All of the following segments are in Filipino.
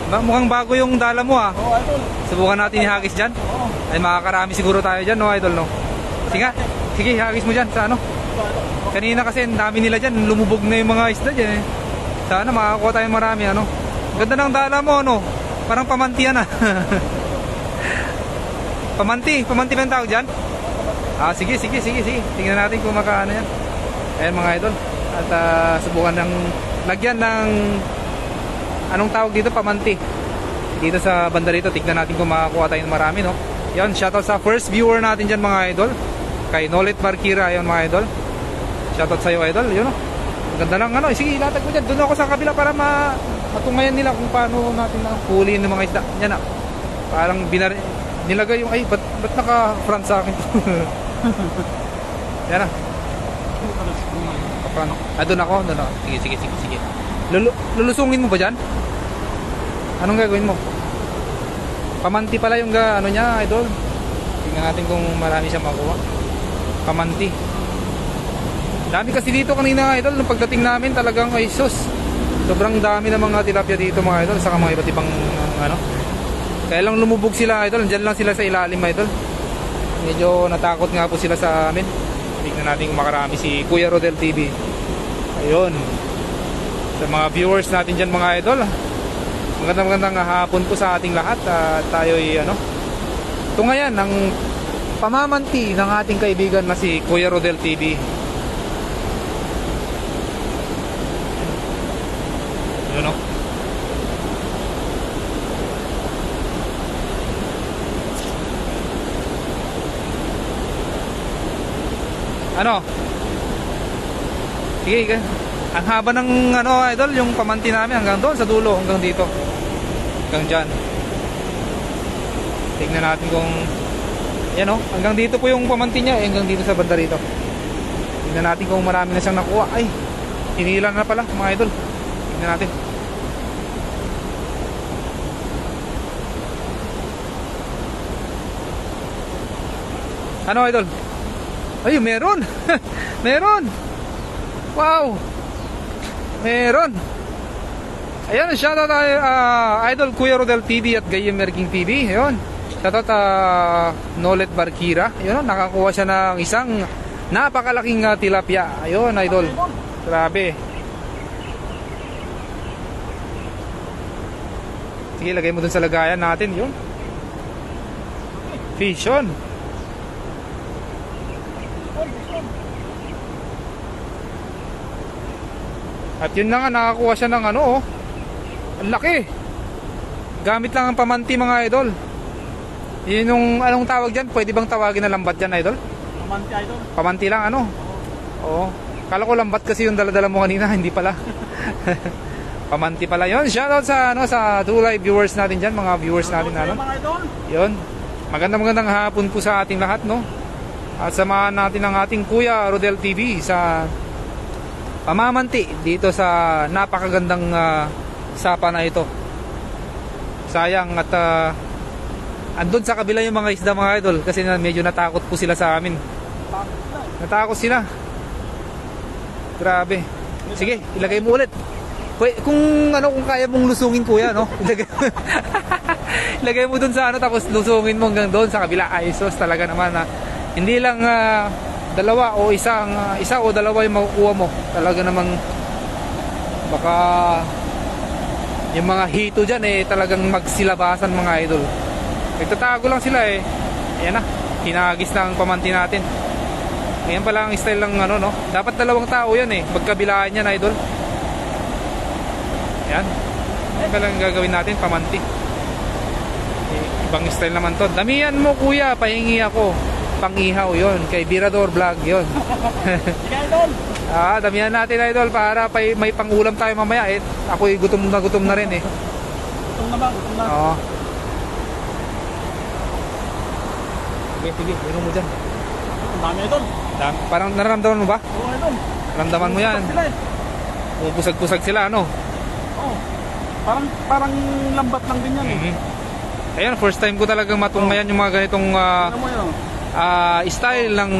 Mukhang bago yung dala mo ah. Oo, idol. Subukan natin ihagis dyan. Oo. Ay makakarami siguro tayo dyan, no idol, no? Sige, sige, hagis mo dyan sa ano. Kanina kasi ang dami nila dyan, lumubog na yung mga isda dyan eh. Sana makakuha tayo marami, ano. Ganda ng dala mo, ano. Parang pamanti yan ah. Pamanti ba yung tawag dyan? Ah, sige. Tingnan natin kung makaano yan. Ayan mga idol. At subukan ng lagyan ng anong tawag dito, pamanti. Dito sa banda rito, tignan natin kung makakuha tayo ng marami, no. Yan, shoutout sa first viewer natin dyan mga idol. Kay Nolet Markira, ayun mga idol. Shoutout sa iyo idol, yun, no. Ganda lang ano, sige ilatag mo dyan. Doon ako sa kabila para matungayan nila kung paano natin huliin ng mga isda. Yan na. Parang nilagay yung, ay, ba't naka-front sa akin? Yan na. Doon ako. Sige. Lulusungin mo ba dyan? Anong gagawin mo? Pamanti pala yung ano niya, idol. Tingnan natin kung marami siyang makuha. Pamanti. Dami kasi dito kanina, idol. Nung pagdating namin talagang ay sus. Sobrang dami ng mga tilapia dito mga idol. Saka mga iba't ibang ano. Kaya lang lumubog sila, idol. Diyan lang sila sa ilalim, idol. Medyo natakot nga po sila sa amin. Tingnan natin kung makarami si Kuya Rodel TV. Ayun. Sa mga viewers natin dyan mga idol, magandang hapon po sa ating lahat. Tayo'y ano, tungayan ng pamamanti ng ating kaibigan na si Kuya Rodel TV. Yun, no? Ano? Sige. Ang haba ng ano idol, yung pamanti namin hanggang doon sa dulo, hanggang dito. Hanggang dyan. Tingnan natin kung yan o, hanggang dito po yung pamanti niya, hanggang dito sa banda rito. Tingnan natin kung marami na siyang nakuha. Ay, hinilan na pala mga idol. Tingnan natin. Ano idol? Ay, meron. Meron. Wow. Meron. Ayan, shoutout idol Kuya Rodel TV at Gamer King TV. Ayun. Shoutout Nolet Barkira. Ayun, nakakuha siya ng isang napakalaking tilapia. Ayun, idol. Grabe. Sige, lagay mo dun sa lagayan natin. Yun. Fish on. At yun na nga, nakakuha siya ng ano, oh. Ang laki. Gamit lang ang pamanti mga idol. Yun yung, anong tawag dyan? Pwede bang tawagin na lambat dyan, idol? Pamanti, idol. Pamanti lang, ano? Oo. Kala ko lambat kasi yung dala-dala mo kanina, hindi pala. Pamanti pala yun. Shoutout sa, ano, sa True Live viewers natin dyan, mga viewers natin, ano? Mga idol. Yun. Magandang hapon po sa ating lahat, no? At samahan natin ang ating Kuya Rodel TV sa pamamanti dito sa napakagandang sapa na ito. Sayang at andun sa kabila yung mga isda mga idol kasi medyo natakot po sila sa amin. Natakot sila. Grabe. Sige, ilagay mo ulit. Kung ano, kung kaya mong lusungin kuya, no? Ilagay mo dun sa ano tapos lusungin mo hanggang doon sa kabila. Ay sus, talaga naman hindi lang dalawa o isa o dalawa yung makukuha mo. Talaga namang baka yung mga hito dyan talagang magsilabasan mga idol. Nagtatago lang sila ayan na, hinagis na ang pamanti natin. Ayan pala ang style ng ano, no? Dapat dalawang tao yan magkabilaan yan idol. Ayan, ayan pala ang gagawin natin, pamanti. Ibang style naman to. Damihan mo kuya, pahingi ako. Pangihaw yon kay Birador Vlog yon. Sige idol. Damihan natin idol para may pangulam tayo mamaya ako'y gutom na rin Gutom na ba? Gutom na. Oo. Sige, inom mo dyan. Ang dami idol. Parang nararamdaman mo ba? Oo idol. Naramdaman mo yan. Pusag-pusag sila ano? Oo. Parang lambat lang din yan Ayan, first time ko talagang matungayan yung mga ganitong Ano mo yun? Style ng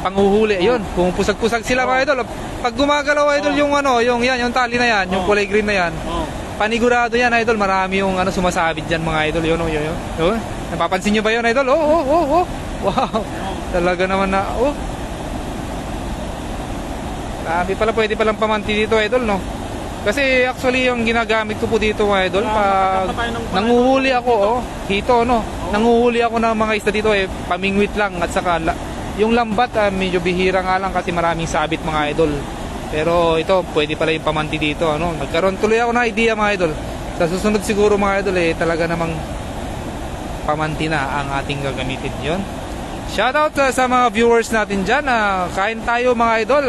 panghuhuli. Yun, pumupusag-pusag sila mga idol. Pag gumagalaw idol yung ano, yung tali na yan, yung kulay green na yan. panigurado yan, idol. Marami yung ano, sumasabit dyan, mga idol. Yun, oh, yun. Oh, napapansin nyo ba yun, idol? Oh. Wow. Talaga naman na, oh. Grabe pala, pwede palang pamanti dito, idol, no? Kasi actually yung ginagamit ko po dito, mga idol, pag nanguhuli ako, oh, hito, no? Nanguhuli ako ng mga isda dito, pamingwit lang, at saka yung lambat, medyo bihira nga lang kasi maraming sabit, mga idol. Pero ito, pwede pala yung pamanti dito, ano? Nagkaroon tuloy ako ng idea, mga idol. Sa susunod siguro, mga idol, talaga namang pamanti na ang ating gagamitin. Yun. Shoutout sa mga viewers natin dyan. Kain tayo, mga idol.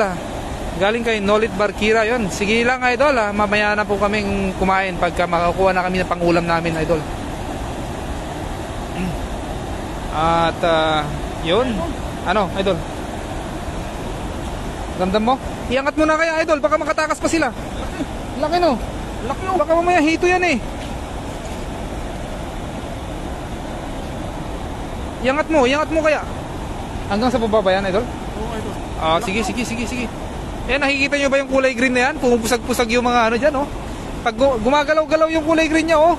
Galing kay Nolit Barkira, yun. Sige lang, idol. Mamaya na po kaming kumain pagka makakuha na kami ng pangulam namin, idol. At yun. Ano, idol? Ramdam mo? Iangat mo na kaya, idol. Baka makatakas pa sila. Laki, no? Laki, oh. Baka mamaya hito yan, eh. Iangat mo kaya. Hanggang sa baba ba yan, idol? Oo, idol. Sige. Ayan, nakikita nyo ba yung kulay green na yan? Pumupusag-pusag yung mga ano dyan, oh. Pag gumagalaw-galaw yung kulay green niya, oh.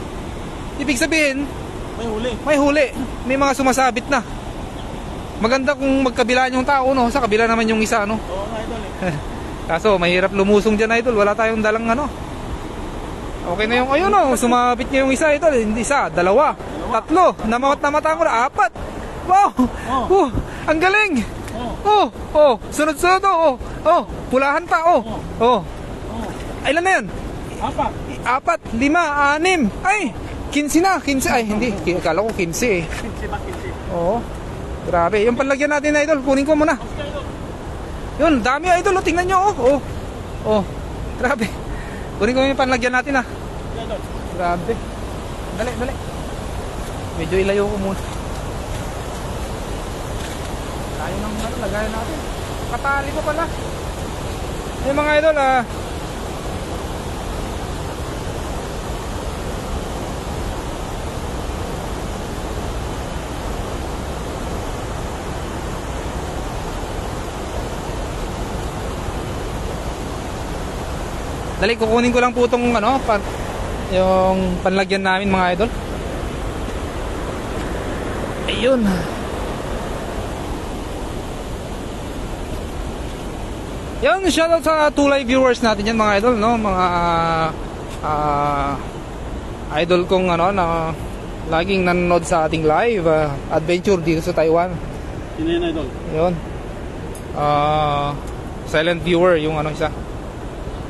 Ibig sabihin, may huli. May mga sumasabit na. Maganda kung magkabilaan yung tao, no? Sa kabila naman yung isa, no? Oo, idol, eh. Kaso, mahirap lumusong dyan, idol. Wala tayong dalang ano. Okay na yung, ayun, no? Sumabit niya yung isa, idol. Hindi isa, dalawa, tatlo. Namata ko na, 4. Wow! Oh. Ang galing! Oh. Sunod-sunod, oh. Pulahan pa, oh. Oh. Ilan na yan? 4, 5, 6. Ay! 15 na. Ay, hindi. Akala ko 15, eh. 15. Oo. Grabe. Yung panlagyan natin, idol. Kunin ko muna. Yun, dami, idol. Oh, tingnan nyo, oh. Oh. Grabe. Kunin ko yung panlagyan natin, ah. Grabe. Dali. Medyo ilayo ko muna. Tayo ng lagayan natin. Katali ko pala. Yung mga idol, dali, kukunin ko lang po itong ano, yung panlagyan namin, mga idol. Ayun. Yun, shoutout sa 2 live viewers natin yan, mga idol, no? Mga idol kong ano, na laging nanonood sa ating live adventure dito sa Taiwan. Sino yan, idol? Yun. Silent viewer yung ano isa.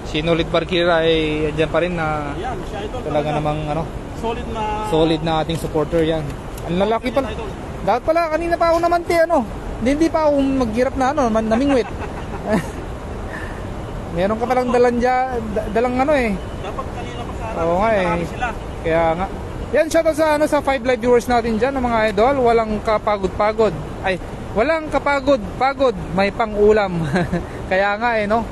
Si Nolit Barkira ay dyan pa rin na Ayan, siya, idol. talaga namang ano, Solid na ating supporter yan. Ang lalaki pala. idol. Dapat pala kanina pa ako naman hindi pa ako maghirap na namingwit. Meron ka palang dalang ano, eh. Dapat kanina pa sana. Oo nga, eh. Marami sila. Kaya nga. Yan, shoutout sa 5 live viewers natin dyan, mga idol. Walang kapagod-pagod. Walang kapagod-pagod. May pang-ulam. Kaya nga, eh, no?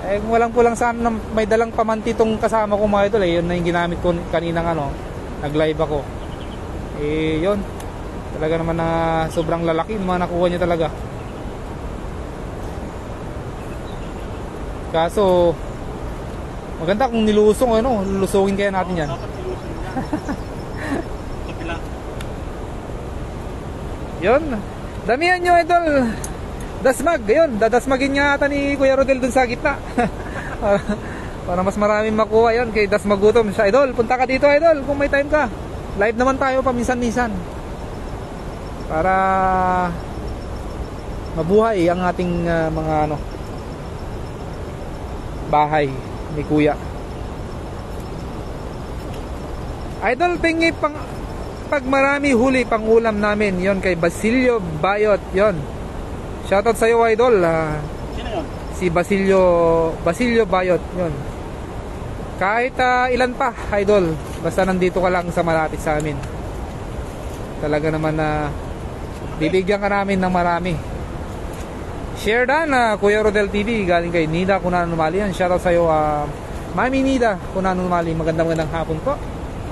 Kung walang pulang sana may dalang pamanti tong kasama ko, mga idol, eh. Yun na yung ginamit ko kaninang ano, nag-live ako. Yun. Talaga naman na sobrang lalaki. Mga nakuha niya talaga. Kaso, maganda kung nilusong, ano, lulusungin kaya natin yan. Dapat silusin niya. Kapila. Yun. Damihan nyo, idol. Dasmag. Yun. Dadasmagin nga ata ni Kuya Rodel dun sa gitna. Para mas maraming makuha yun kay Dasmagutom siya. Idol, punta ka dito, idol, kung may time ka. Live naman tayo paminsan-minsan. Para mabuhay ang ating mga ano, bahay ni Kuya. Idol, pingi pag marami huli pang ulam namin. Yon kay Basilio Bayot. Yon. Shoutout sa iyo, idol. Sino yun? Si Basilio Bayot. Yon. Kahit ilan pa, idol. Basta nandito ka lang sa malapit sa amin. Talaga naman na bibigyan ka namin ng marami. Share na Kuya Rodel TV galing kay Nida Kunanumali. Yan, shoutout sa iyo, Mami Nida Kunanumali. Magandang hapon po.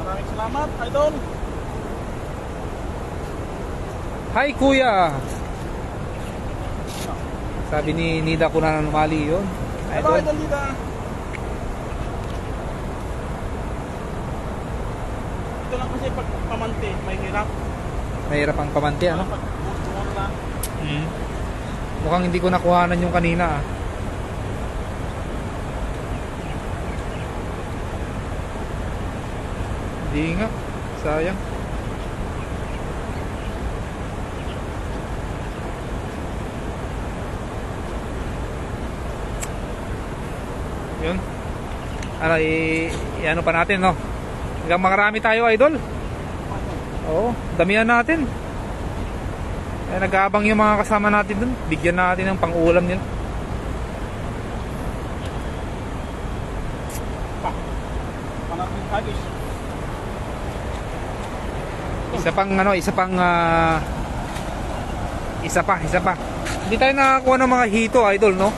Maraming salamat, idol. Hi, Kuya. Sabi ni Nida Kunanumali yun. Hello, idol Nida. lang kasi pag pamante, may hirap. Mahirap ang pamanti, ano? Pag buwan lang. Mukhang hindi ko nakuhanan yung kanina, ah. Hindi nga. Sayang. Yun. Ano, i-ano pa natin, no? Hanggang makarami tayo, idol. Oo, damihan natin. Eh, nag-aabang yung mga kasama natin dun. Bigyan natin ng pang-ulam nila. Panatin kagis. Isa pa. Hindi tayo nakakuha ng mga hito, idol, no?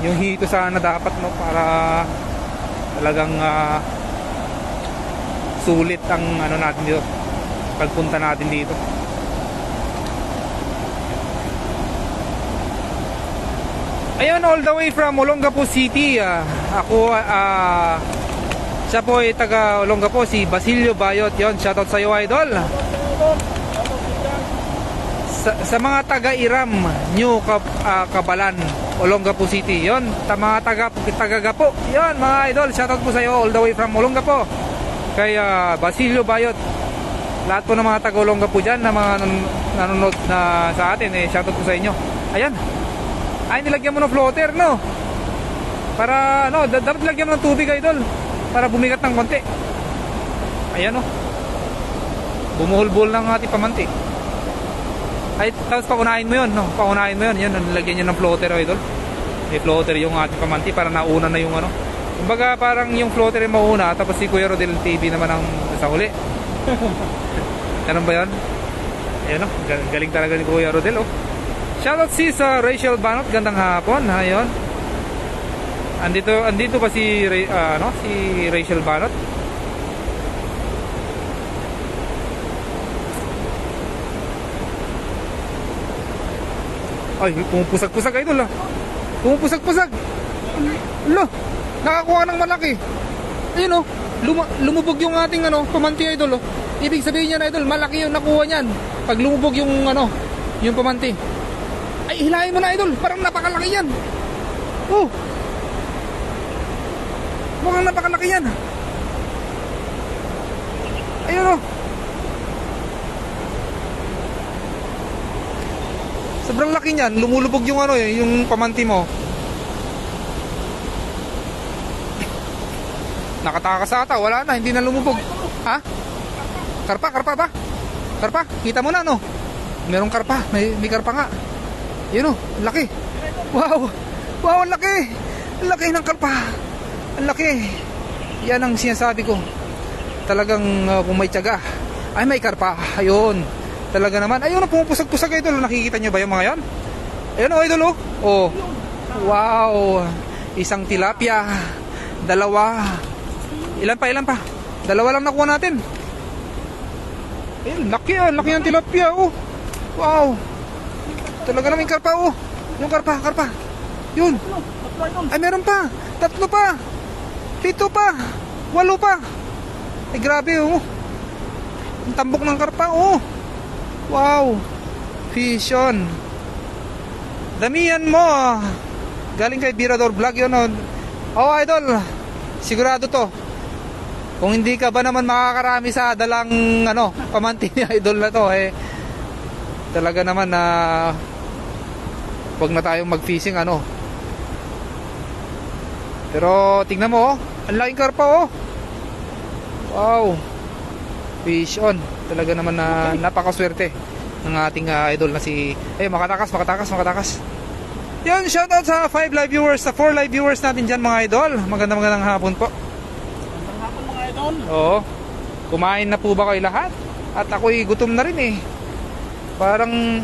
Yung hito sana dapat, no? Para talagang sulit ang ano natin dito. Pagpunta natin dito. Ayun, all the way from Olongapo City. Siya po ay taga Olongapo, si Basilio Bayot. Yon, shoutout sa iyo, idol. Sa mga taga Iram, New Kabalan, Olongapo City. Yon, mga taga Gapo. Yon, mga idol, shoutout po sa iyo all the way from Olongapo. Kay Basilio Bayot. Lahat po ng mga taga Olongapo diyan na mga nanonood na sa atin, shoutout po sa inyo. Ayan. Ay, nilagyan mo ng floater, no? Para, no, dapat nilagyan mo ng tubig, idol. Para bumigat ng konti. Ayan, no? Bumuhol-buhol ng ating pamanti. Ay, tapos paunahin mo yun, no? Paunahin mo yun. Yan, nilagyan nyo ng floater, idol. May floater yung ating pamanti para nauna na yung ano. Kumbaga, parang yung floater yung mauna, tapos si Kuya Rodel TV naman ang sa huli. Ganun ba yan? Ayan, no? Galing talaga ni Kuya Rodel, oh. Shoutout si sa Rachel Banot, gandang hapon. Ayun. Andito ba si si Rachel Banot? Ay, pumupusag-pusag, idol, ah. Pumupusag-pusag. Lo, nakakuha ng malaki. Ayun, oh. Lumubog yung ating pamanti, idol, oh. Ibig sabihin niyan, idol, malaki yung nakuha niyan. Pag lumubog yung yung pamanti. Ay, hilahin mo na, idol. Parang napakalaki yan. Oh. Mukhang napakalaki yan. Ayun, oh. Sobrang laki niyan. Lumulubog yung yung pamanti mo. Nakatakas ata. Wala na. Hindi na lumubog. Ha? Karpa ba? Karpa? Kita mo na, no? Merong karpa. May karpa nga. Yun, oh, laki. Wow, ang laki. Ang laki ng karpa. Ang laki. Yan ang sinasabi ko. Talagang kung may tiyaga, ay may karpa. Ayun. Talaga naman. Ayun, pumupusag-pusag, idol. Nakikita nyo ba yung mga yan? Ayun, oh, idol, oh. Oh. Wow. Isang tilapia. Dalawa. Ilan pa? Dalawa lang nakuha natin. Ayun, laki, ah. Laki ng tilapia, oh. Wow. Talaga naman yung karpa, oh. Yung karpa. Yun. Ay, meron pa. 3 pa. 7 pa. 8 pa. Ay, grabe, oh. Ang tambok ng karpa, oh. Wow. Fish on. Damihan mo, ah. Galing kay Birador Vlog, yun, oh. Oh, idol. Sigurado to. Kung hindi ka ba naman makakarami sa dalang, pamanti ni idol na to, talaga naman na wag na tayong mag-fishing, Pero tingnan mo, oh, ang laking karpa, oh. Wow. Fish on. Talaga naman na napakaswerte ng ating idol na si makatakas. Yan, shoutout sa 5 live viewers, sa 4 live viewers natin dyan, mga idol. Magandang hapon po. Magandang hapon, mga idol. Oo. Kumain na po ba kayo lahat? At ako'y gutom na rin, eh. Parang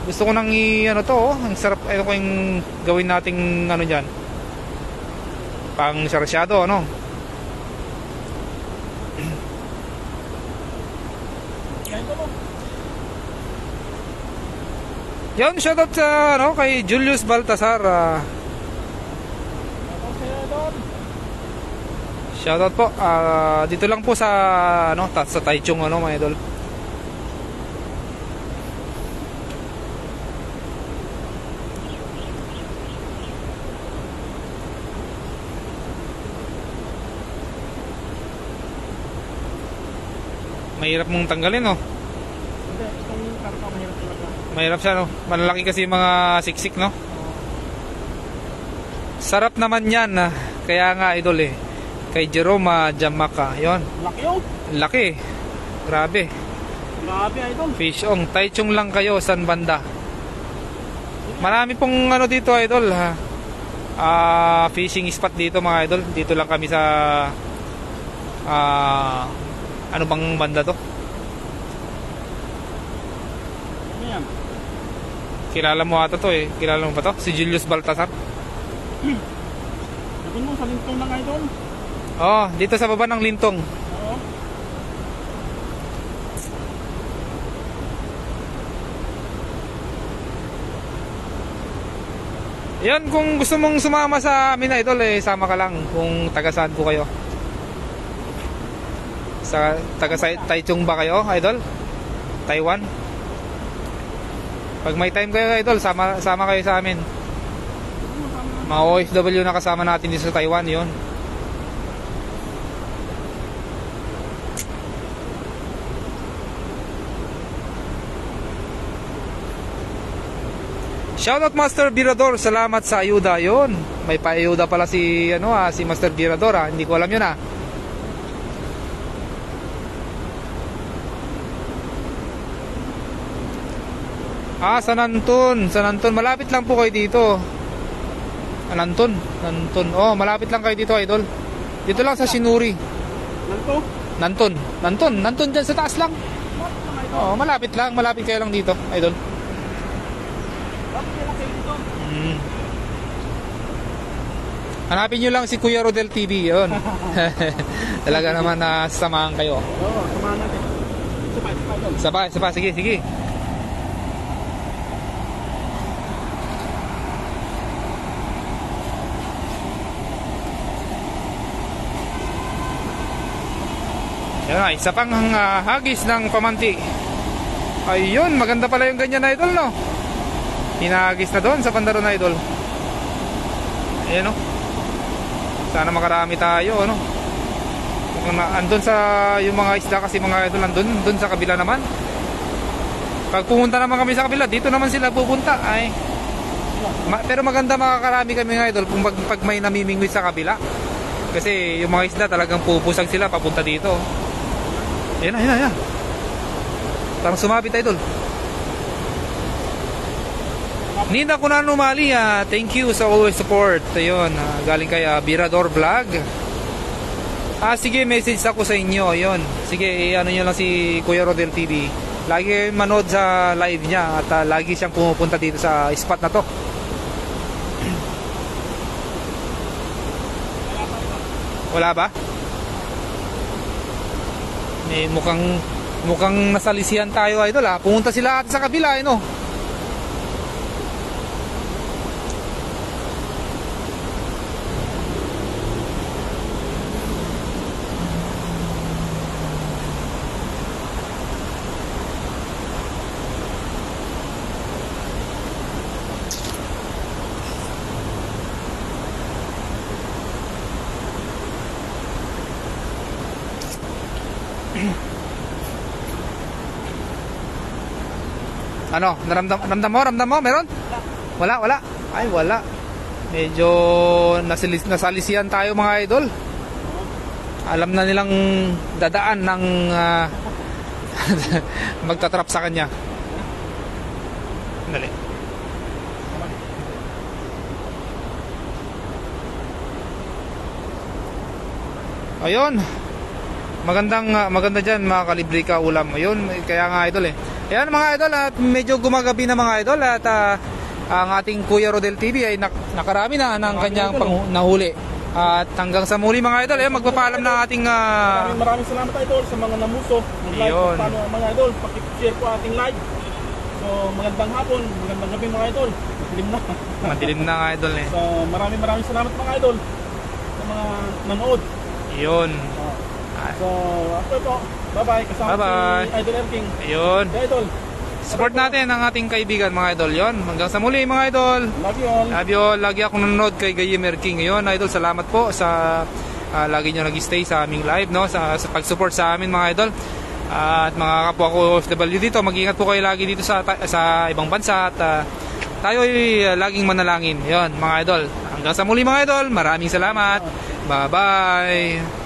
gusto ko nang ang sarap, ko yung gawin nating dyan, pang sarasyado, Yan, shoutout sa kay Julius Baltasar. Shoutout po. Dito lang po sa ano, sa Taichung ano mga idol. Mahirap mong tanggalin, no? Hindi, itong karpa mahirap talaga. Mahirap siya, no? Malalaki kasi yung mga siksik, no? Sarap naman yan, kaya nga idol eh. Kay Jerome Jamaka, yon. Laki yun. Laki. Grabe. Grabe, idol. Fish on. Taichung lang kayo, san banda? Marami pong ano dito, idol, ha? Fishing spot dito, mga idol. Dito lang kami sa ano bang banda to? Ano yan? Kilala mo ata to eh. Kilala mo ba to? Si Julius Baltasar. Sabi mo, sa lintong ng idol. Oh, dito sa baba ng Lintong. Oo. Yan, kung gusto mong sumama sa amin, idol, eh, sama ka lang kung taga saan po kayo. Sa taga Taichung ba kayo, idol? Taiwan? Pag may time kayo, idol, sama kayo sa amin. Mga OFW na kasama natin dito sa Taiwan, yon. Shoutout Master Birador, salamat sa ayuda. Yon, may paayuda pala si si Master Birador, hindi ko alam yun. San Anton, malapit lang po kayo dito. Nanton. Oh, malapit lang kayo dito, idol. Dito lang sa Shinuri. Nanton dyan sa taas lang. Oh, malapit kayo lang dito, idol. Hanapin nyo lang si Kuya Rodel TV, yun. Talaga naman samahan kayo. Oo, samahan natin. Sabay, sige. Yan na, isa pang hagis ng pamanti. Ayun, maganda pala yung ganyan na idol, no? Hinahagis na doon sa Pandaro na idol. Ayan, no? Sana makarami tayo, ano? Kung andun sa yung mga isda kasi mga idol, andun sa kabila naman. Pag pumunta naman kami sa kabila, dito naman sila pupunta. Ay. Pero maganda makakarami kami ng idol kung pag may namimingwit sa kabila. Kasi yung mga isda talagang pupusag sila papunta dito. Ayan na. Parang sumabit, idol. Nina Kunano Mali, thank you sa always support. Ayun, galing kay Birador Vlog. Sige, message ako sa inyo. Ayun. Sige, ano nyo lang si Kuya Rodel TV. Lagi manood sa live niya at lagi siyang pumupunta dito sa spot na to. Wala ba? Mukhang nasalisihan tayo, idol, Pumunta sila at sa kabila, no? Ano, ramdam mo? Meron? Wala. Ay, wala. Medyo nasalisihan tayo, mga idol. Alam na nilang dadaan ng magtatrap sa kanya. Dali. Ayun. Maganda dyan, mga kalibre ka ulam. Ayun, kaya nga, idol, Ayan, mga idol, at medyo gumagabi na, mga idol, at ang ating Kuya Rodel TV ay nakarami na ng kanyang nahuli. At hanggang sa muli, mga idol, magpapaalam na ating maraming salamat, idol, sa mga namuso. Yun. Paano, mga idol, pakishare po ating live. So, magandang hapon, magandang gabi, mga idol. Madilim na, mga idol, So, maraming salamat, mga idol, sa mga nanood. Yun. So, ako po. Bye-bye. Kasama Bye-bye. si Idol Erking. Yun. Okay, Idol. Support natin ang ating kaibigan mga idol. Yun. Hanggang sa muli mga idol. Love you all. Love you all. Lagi akong nanonood kay Gayimer King. Yun idol. Salamat po sa lagi nyo nag-stay sa aming live, no? Sa pag-support sa amin mga idol. At mga kapwa ko OFW dito, mag-ingat po kayo lagi dito sa ibang bansa at tayo ay laging manalangin. Yun mga idol. Hanggang sa muli mga idol. Maraming salamat. Bye-bye.